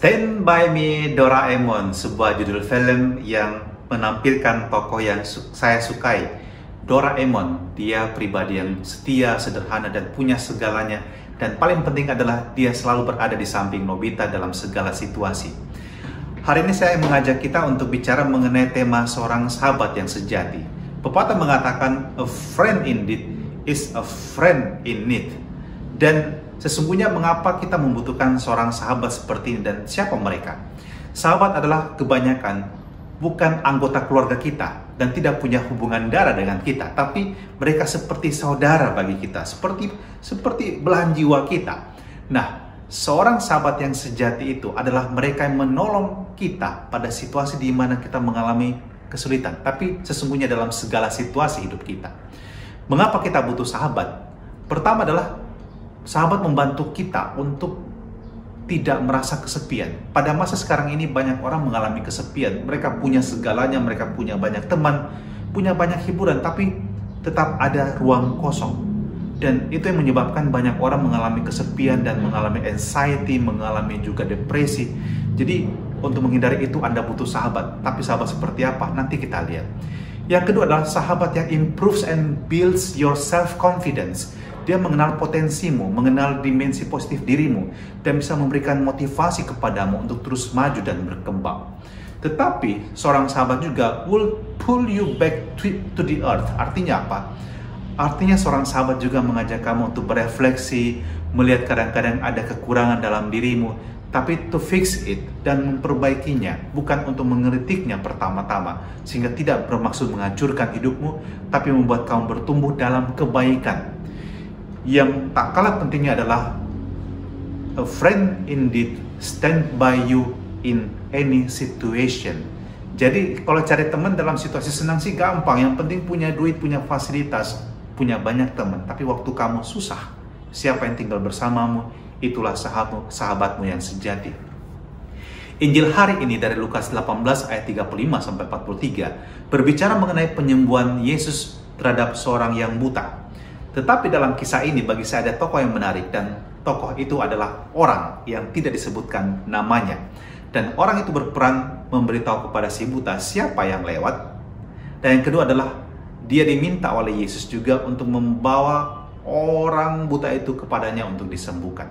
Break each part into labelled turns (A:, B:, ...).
A: Stand By Me Doraemon, sebuah judul film yang menampilkan tokoh yang saya sukai. Doraemon, dia pribadi yang setia, sederhana, dan punya segalanya. Dan paling penting adalah dia selalu berada di samping Nobita dalam segala situasi. Hari ini saya mengajak kita untuk bicara mengenai tema seorang sahabat yang sejati. Pepatah mengatakan, a friend indeed is a friend in need. Dan sesungguhnya mengapa kita membutuhkan seorang sahabat seperti ini dan siapa mereka? Sahabat adalah kebanyakan bukan anggota keluarga kita dan tidak punya hubungan darah dengan kita, tapi mereka seperti saudara bagi kita, seperti belahan jiwa kita. Nah, seorang sahabat yang sejati itu adalah mereka yang menolong kita pada situasi di mana kita mengalami kesulitan, tapi sesungguhnya dalam segala situasi hidup kita. Mengapa kita butuh sahabat? Pertama adalah sahabat membantu kita untuk tidak merasa kesepian. Pada masa sekarang ini banyak orang mengalami kesepian. Mereka punya segalanya, mereka punya banyak teman, punya banyak hiburan, tapi tetap ada ruang kosong. Dan itu yang menyebabkan banyak orang mengalami kesepian dan mengalami anxiety, mengalami juga depresi. Jadi untuk menghindari itu Anda butuh sahabat. Tapi sahabat seperti apa? Nanti kita lihat. Yang kedua adalah sahabat yang improves and builds your self-confidence. Dia mengenal potensimu, mengenal dimensi positif dirimu, dan bisa memberikan motivasi kepadamu untuk terus maju dan berkembang. Tetapi, seorang sahabat juga will pull you back to the earth. Artinya apa? Artinya seorang sahabat juga mengajak kamu untuk berefleksi, melihat kadang-kadang ada kekurangan dalam dirimu, tapi to fix it dan memperbaikinya, bukan untuk mengkritiknya pertama-tama, sehingga tidak bermaksud menghancurkan hidupmu, tapi membuat kamu bertumbuh dalam kebaikan. Yang tak kalah pentingnya adalah a friend indeed stand by you in any situation. Jadi kalau cari teman dalam situasi senang sih gampang, yang penting punya duit, punya fasilitas, punya banyak teman. Tapi waktu kamu susah, siapa yang tinggal bersamamu? Itulah sahabatmu yang sejati. Injil hari ini dari Lukas 18 ayat 35 sampai 43 berbicara mengenai penyembuhan Yesus terhadap seorang yang buta. Tetapi dalam kisah ini bagi saya ada tokoh yang menarik, dan tokoh itu adalah orang yang tidak disebutkan namanya. Dan orang itu berperan memberitahu kepada si buta siapa yang lewat. Dan yang kedua adalah dia diminta oleh Yesus juga untuk membawa orang buta itu kepadanya untuk disembuhkan.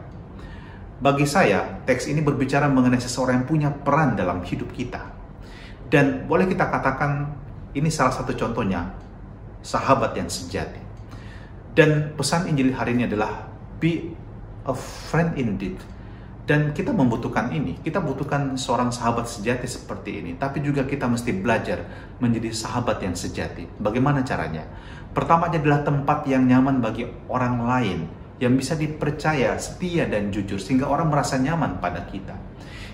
A: Bagi saya, teks ini berbicara mengenai seseorang yang punya peran dalam hidup kita. Dan boleh kita katakan ini salah satu contohnya, sahabat yang sejati. Dan pesan Injil hari ini adalah be a friend indeed. Dan kita membutuhkan ini. Kita butuhkan seorang sahabat sejati seperti ini. Tapi juga kita mesti belajar menjadi sahabat yang sejati. Bagaimana caranya? Pertama adalah tempat yang nyaman bagi orang lain, yang bisa dipercaya, setia, dan jujur, sehingga orang merasa nyaman pada kita.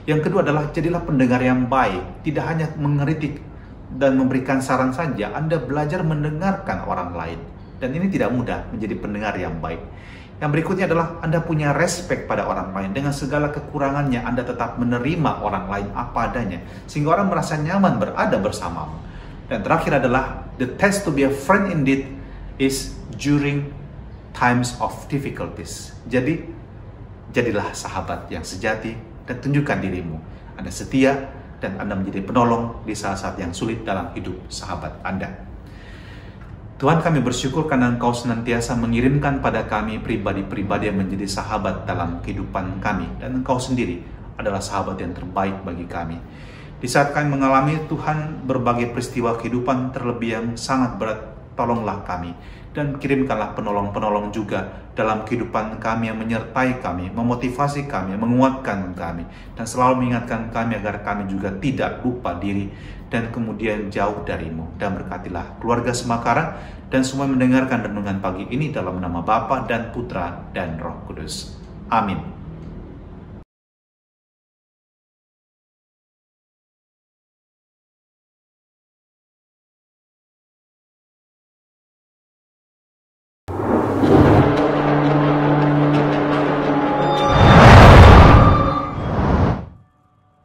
A: Yang kedua adalah jadilah pendengar yang baik. Tidak hanya mengkritik dan memberikan saran saja, Anda belajar mendengarkan orang lain. Dan ini tidak mudah menjadi pendengar yang baik. Yang berikutnya adalah Anda punya respect pada orang lain. Dengan segala kekurangannya, Anda tetap menerima orang lain apa adanya, sehingga orang merasa nyaman berada bersamamu. Dan terakhir adalah the test to be a friend indeed is during times of difficulties. Jadi, jadilah sahabat yang sejati dan tunjukkan dirimu. Anda setia dan Anda menjadi penolong di saat-saat yang sulit dalam hidup sahabat Anda. Tuhan, kami bersyukur karena Engkau senantiasa mengirimkan pada kami pribadi-pribadi yang menjadi sahabat dalam kehidupan kami. Dan Engkau sendiri adalah sahabat yang terbaik bagi kami. Di saat kami mengalami Tuhan berbagai peristiwa kehidupan terlebih yang sangat berat, tolonglah kami. Dan kirimkanlah penolong-penolong juga dalam kehidupan kami yang menyertai kami, memotivasi kami, menguatkan kami. Dan selalu mengingatkan kami agar kami juga tidak lupa diri dan kemudian jauh darimu. Dan berkatilah keluarga Semakara dan semua mendengarkan renungan pagi ini dalam nama Bapa dan Putra dan Roh Kudus. Amin.